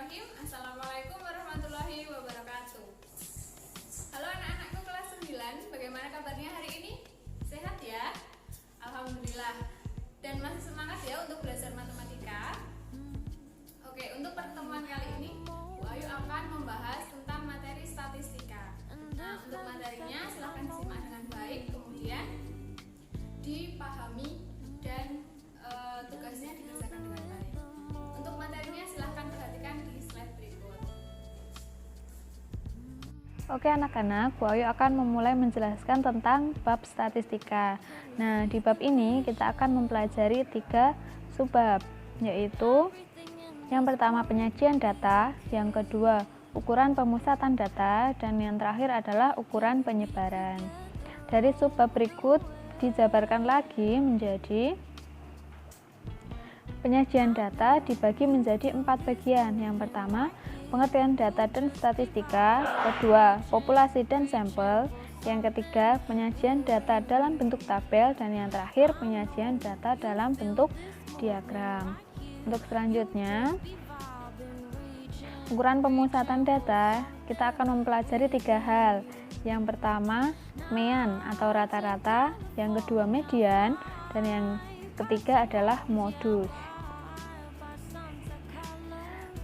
Bismillahirrahmanirrahim. Assalamualaikum warahmatullahi wabarakatuh. Halo anak-anakku kelas 9, bagaimana kabarnya hari ini? Sehat ya? Alhamdulillah. Dan masih semangat ya untuk belajar matematika? Oke, untuk pertemuan kali ini Bu Ayu akan membahas tentang materi statistika. Nah, untuk materinya silahkan disimak dengan baik, kemudian dipahami dan tugasnya dikerjakan dengan baik. Untuk materinya silahkan perhatikan di slide berikut. Oke anak-anak, Bu Ayu akan memulai menjelaskan tentang bab statistika. Nah, di bab ini kita akan mempelajari 3 subbab, yaitu yang pertama penyajian data, yang kedua ukuran pemusatan data, dan yang terakhir adalah ukuran penyebaran. Dari subbab berikut dijabarkan lagi menjadi penyajian data dibagi menjadi 4 bagian. Yang pertama, pengertian data dan statistika, kedua, populasi dan sampel, yang ketiga, penyajian data dalam bentuk tabel, dan yang terakhir, penyajian data dalam bentuk diagram. Untuk selanjutnya, ukuran pemusatan data, kita akan mempelajari 3 hal. Yang pertama, mean atau rata-rata, yang kedua median, dan yang ketiga adalah modus.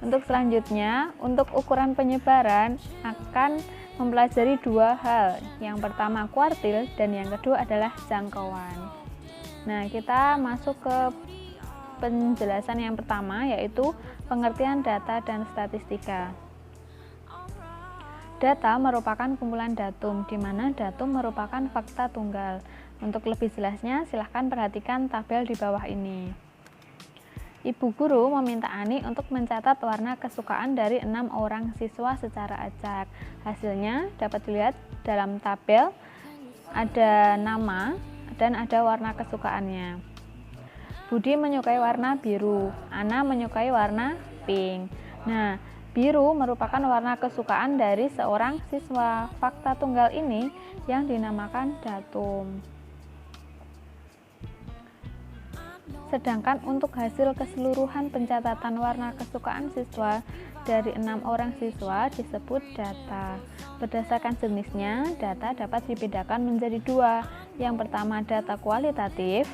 Untuk selanjutnya, untuk ukuran penyebaran akan mempelajari 2 hal. Yang pertama kuartil dan yang kedua adalah jangkauan. Nah, kita masuk ke penjelasan yang pertama, yaitu pengertian data dan statistika. Data merupakan kumpulan datum, di mana datum merupakan fakta tunggal. Untuk lebih jelasnya, silahkan perhatikan tabel di bawah ini. Ibu guru meminta Ani untuk mencatat warna kesukaan dari 6 orang siswa secara acak. Hasilnya dapat dilihat dalam tabel, ada nama dan ada warna kesukaannya. Budi menyukai warna biru, Ana menyukai warna pink. Nah, biru merupakan warna kesukaan dari seorang siswa. Fakta tunggal ini yang dinamakan datum. Sedangkan untuk hasil keseluruhan pencatatan warna kesukaan siswa dari 6 orang siswa disebut data. Berdasarkan jenisnya, data dapat dibedakan menjadi 2. Yang pertama data kualitatif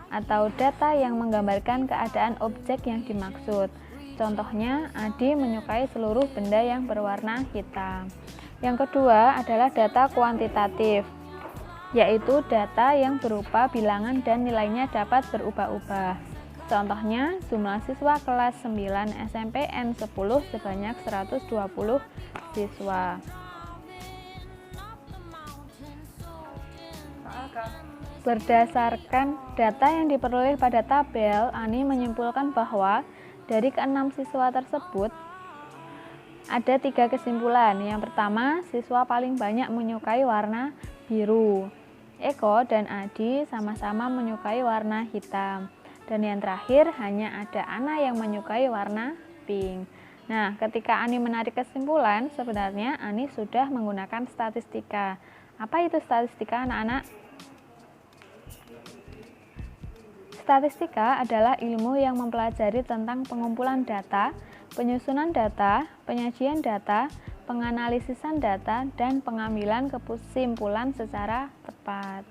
atau data yang menggambarkan keadaan objek yang dimaksud. Contohnya, Adi menyukai seluruh benda yang berwarna hitam. Yang kedua adalah data kuantitatif, yaitu data yang berupa bilangan dan nilainya dapat berubah-ubah. Contohnya, jumlah siswa kelas 9 SMP N10 sebanyak 120 siswa. Berdasarkan data yang diperoleh pada tabel, Ani menyimpulkan bahwa dari ke-6 siswa tersebut ada 3 kesimpulan. Yang pertama, siswa paling banyak menyukai warna biru. Eko dan Adi sama-sama menyukai warna hitam. Dan yang terakhir, hanya ada Ana yang menyukai warna pink. Nah, ketika Ani menarik kesimpulan, sebenarnya Ani sudah menggunakan statistika. Apa itu statistika, anak-anak? Statistika adalah ilmu yang mempelajari tentang pengumpulan data, penyusunan data, penyajian data, penganalisisan data, dan pengambilan kesimpulan secara tepat.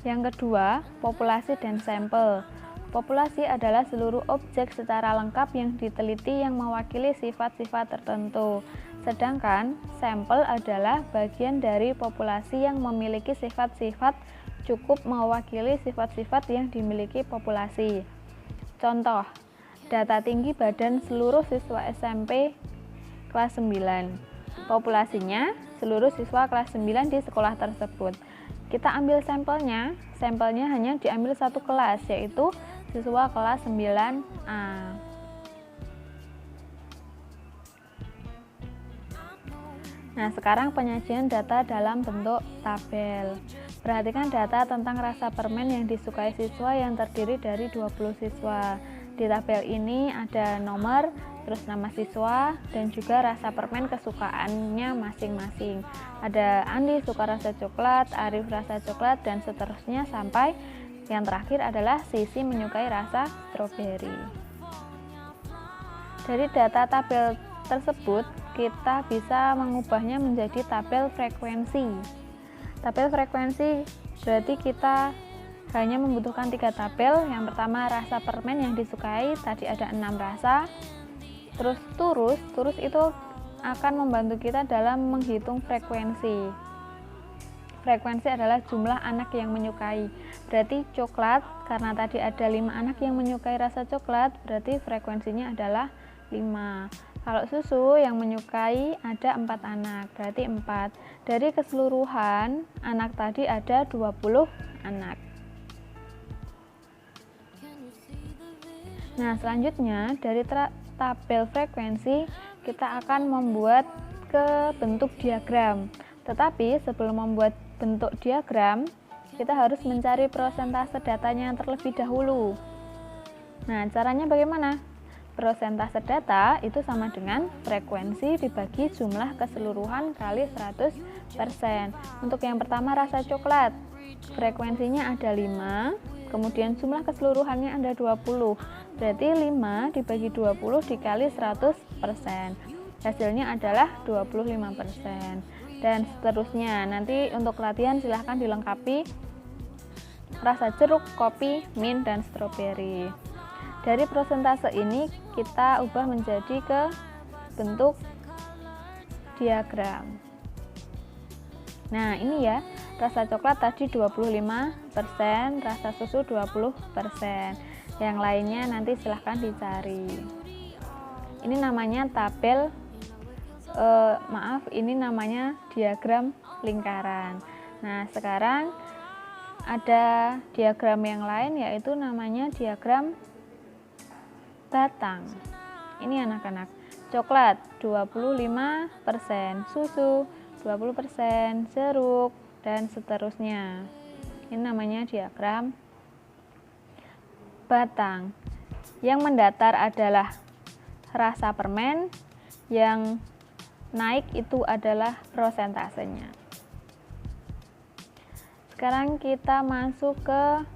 Yang kedua, populasi dan sampel. Populasi adalah seluruh objek secara lengkap yang diteliti yang mewakili sifat-sifat tertentu. Sedangkan sampel adalah bagian dari populasi yang memiliki sifat-sifat cukup mewakili sifat-sifat yang dimiliki populasi. Contoh, data tinggi badan seluruh siswa SMP kelas 9. Populasinya seluruh siswa kelas 9 di sekolah tersebut. Kita ambil sampelnya hanya diambil satu kelas, yaitu siswa kelas 9A. Nah, sekarang penyajian data dalam bentuk tabel. Perhatikan data tentang rasa permen yang disukai siswa yang terdiri dari 20 siswa. Di tabel ini ada nomor, terus nama siswa, dan juga rasa permen kesukaannya masing-masing. Ada Andi suka rasa coklat, Arif rasa coklat, dan seterusnya sampai Yang terakhir adalah Sisi menyukai rasa stroberi. Dari data tabel tersebut, kita bisa mengubahnya menjadi tabel frekuensi. Tabel frekuensi berarti kita hanya membutuhkan 3 tabel. Yang pertama rasa permen yang disukai, tadi ada 6 rasa. Terus turus itu akan membantu kita dalam menghitung frekuensi. Frekuensi adalah jumlah anak yang menyukai. Berarti coklat, karena tadi ada 5 anak yang menyukai rasa coklat, berarti frekuensinya adalah 5. Kalau susu yang menyukai ada 4 anak, berarti 4. Dari keseluruhan anak tadi ada 20 anak. Nah, selanjutnya dari tabel frekuensi kita akan membuat ke bentuk diagram. Tetapi sebelum membuat bentuk diagram, kita harus mencari persentase datanya terlebih dahulu. Nah, caranya bagaimana? Persentase data itu sama dengan frekuensi dibagi jumlah keseluruhan kali 100%. Untuk yang pertama rasa coklat, frekuensinya ada 5, kemudian jumlah keseluruhannya ada 20. Berarti 5 dibagi 20 dikali 100%. Hasilnya adalah 25%. Dan seterusnya. Nanti untuk latihan silahkan dilengkapi rasa jeruk, kopi, mint, dan stroberi. Dari persentase ini kita ubah menjadi ke bentuk diagram. Nah, ini ya, rasa coklat tadi 25%, rasa susu 20%. Yang lainnya nanti silahkan dicari. Ini namanya tabel, ini namanya diagram lingkaran. Nah, sekarang ada diagram yang lain, yaitu namanya diagram batang. Ini anak-anak, coklat 25%, susu 20%, jeruk, dan seterusnya. Ini namanya diagram batang. Yang mendatar adalah rasa permen, yang naik itu adalah prosentasenya. Sekarang kita masuk ke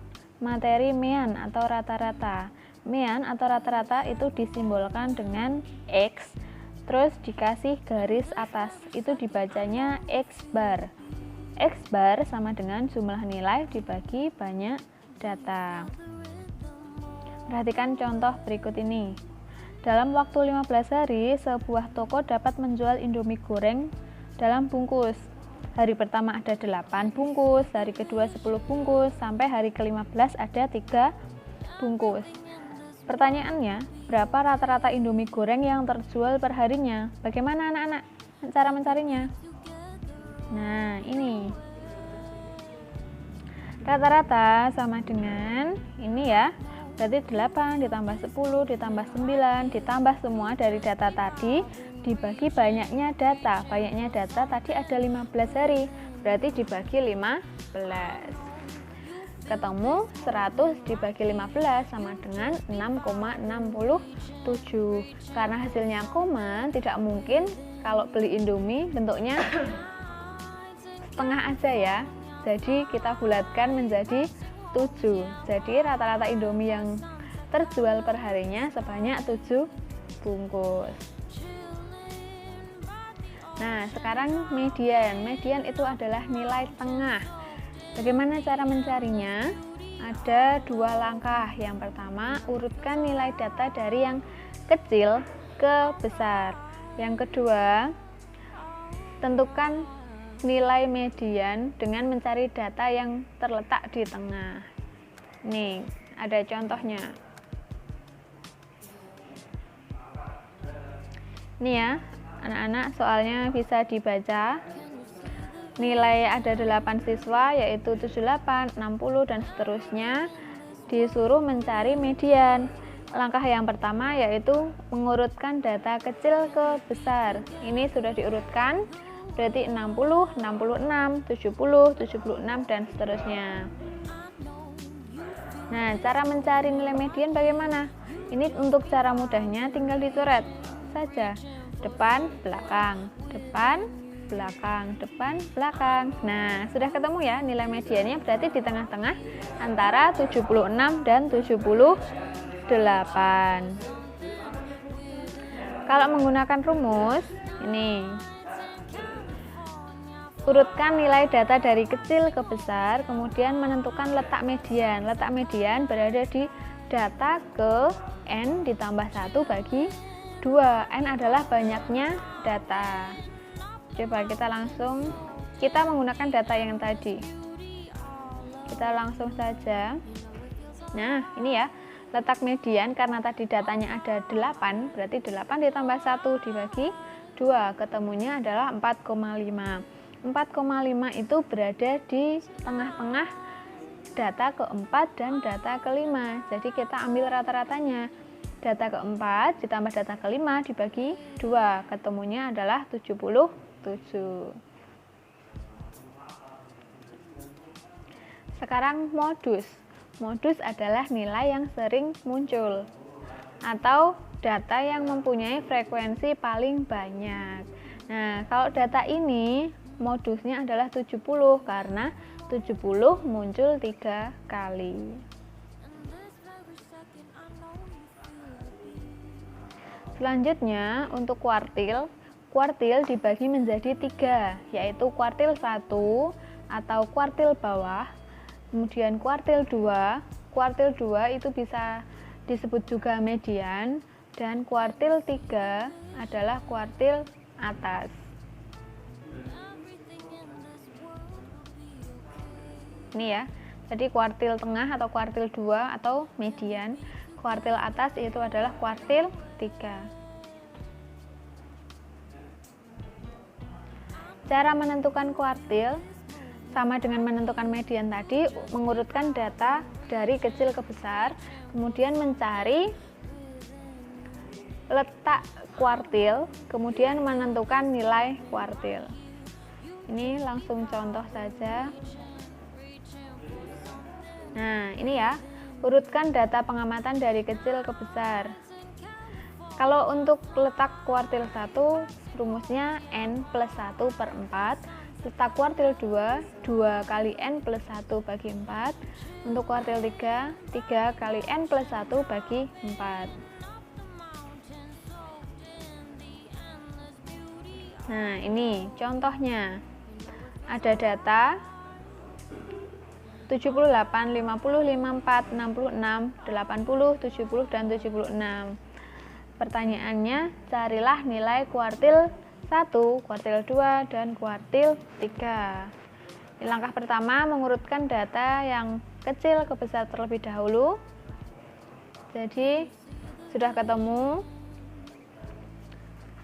materi mean atau rata-rata. Mean atau rata-rata itu disimbolkan dengan X, terus dikasih garis atas, itu dibacanya X bar. X bar sama dengan jumlah nilai dibagi banyak data. Perhatikan contoh berikut ini. Dalam waktu 15 hari, sebuah toko dapat menjual Indomie goreng dalam bungkus. Hari pertama ada 8 bungkus, hari kedua 10 bungkus, sampai hari ke-15 ada 3 bungkus. Pertanyaannya, berapa rata-rata Indomie goreng yang terjual per harinya? Bagaimana anak-anak cara mencarinya? Nah, ini. Rata-rata sama dengan ini ya. Berarti 8 ditambah 10 ditambah 9 ditambah semua dari data tadi dibagi banyaknya data. Banyaknya data tadi ada 15 hari, berarti dibagi 15. Ketemu 100 dibagi 15 sama dengan 6,67. Karena hasilnya koma, tidak mungkin kalau beli Indomie bentuknya setengah aja ya. Jadi kita bulatkan menjadi 7. Jadi rata-rata Indomie yang terjual per harinya sebanyak 7 bungkus. Nah, sekarang median. Median itu adalah nilai tengah. Bagaimana cara mencarinya? Ada 2 langkah. Yang pertama, urutkan nilai data dari yang kecil ke besar. Yang kedua, tentukan nilai median dengan mencari data yang terletak di tengah. Nih, ada contohnya. Nih ya, anak-anak, soalnya bisa dibaca. Nilai ada 8 siswa, yaitu 78, 60, dan seterusnya. Disuruh mencari median. Langkah yang pertama yaitu mengurutkan data kecil ke besar. Ini sudah diurutkan, berarti 60, 66, 70, 76, dan seterusnya. Nah, cara mencari nilai median bagaimana? Ini untuk cara mudahnya tinggal dicoret saja. Depan, belakang, depan, belakang, depan, belakang. Nah, sudah ketemu ya nilai mediannya, berarti di tengah-tengah antara 76 dan 78. Kalau menggunakan rumus, ini urutkan nilai data dari kecil ke besar, kemudian menentukan letak median. Letak median berada di data ke N ditambah 1 bagi 2. N adalah banyaknya data. Coba kita menggunakan data yang tadi. Kita langsung saja. Nah, ini ya, letak median karena tadi datanya ada 8, berarti 8 ditambah 1 dibagi 2, ketemunya adalah 4,5. 4,5 itu berada di tengah-tengah data keempat dan data kelima. Jadi kita ambil rata-ratanya. Data keempat ditambah data kelima dibagi 2, ketemunya adalah 77. Sekarang modus. Modus adalah nilai yang sering muncul atau data yang mempunyai frekuensi paling banyak. Nah, kalau data ini modusnya adalah 70 karena 70 muncul 3 kali. Selanjutnya untuk kuartil dibagi menjadi 3, yaitu kuartil 1 atau kuartil bawah, kemudian kuartil 2. Kuartil 2 itu bisa disebut juga median, dan kuartil 3 adalah kuartil atas. Ini ya, jadi kuartil tengah atau kuartil 2 atau median, kuartil atas itu adalah kuartil 3. Cara menentukan kuartil sama dengan menentukan median tadi, mengurutkan data dari kecil ke besar, kemudian mencari letak kuartil, kemudian menentukan nilai kuartil. Ini langsung contoh saja. Nah, ini ya, urutkan data pengamatan dari kecil ke besar. Kalau untuk letak kuartil 1, rumusnya N plus 1 per 4. Letak kuartil 2, 2 kali N plus 1 bagi 4. Untuk kuartil 3, 3 kali N plus 1 bagi 4. Nah, ini contohnya. Ada data 78, 50, 54, 66, 80, 70, dan 76. Pertanyaannya, carilah nilai kuartil 1, kuartil 2, dan kuartil 3. Di langkah pertama, mengurutkan data yang kecil ke besar terlebih dahulu. Jadi, sudah ketemu.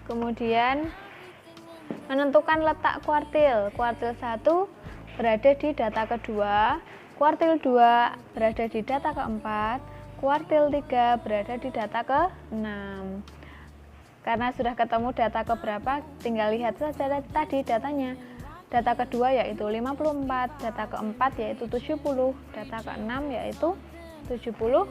Kemudian, menentukan letak kuartil. Kuartil 1 berada di data kedua, kuartil 2 berada di data keempat, kuartil 3 berada di data ke-6. Karena sudah ketemu data keberapa, tinggal lihat saja tadi datanya. Data kedua yaitu 54, data keempat yaitu 70, data ke-6 yaitu 78.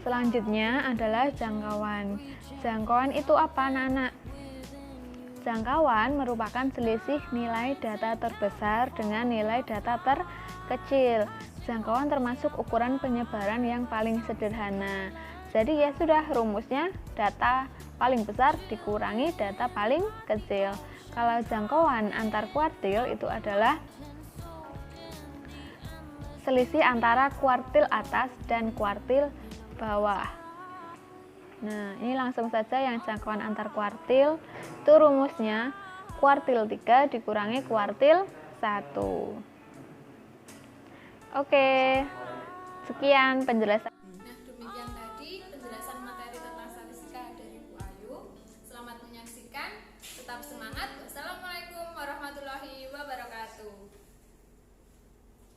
Selanjutnya adalah jangkauan. Jangkauan itu apa, anak-anak? Jangkauan merupakan selisih nilai data terbesar dengan nilai data terkecil. Jangkauan termasuk ukuran penyebaran yang paling sederhana. Jadi ya sudah, rumusnya data paling besar dikurangi data paling kecil. Kalau jangkauan antar kuartil itu adalah selisih antara kuartil atas dan kuartil bawah. Nah, ini langsung saja yang jangkauan antar kuartil. Itu rumusnya kuartil 3 dikurangi kuartil 1. Oke, sekian penjelasan.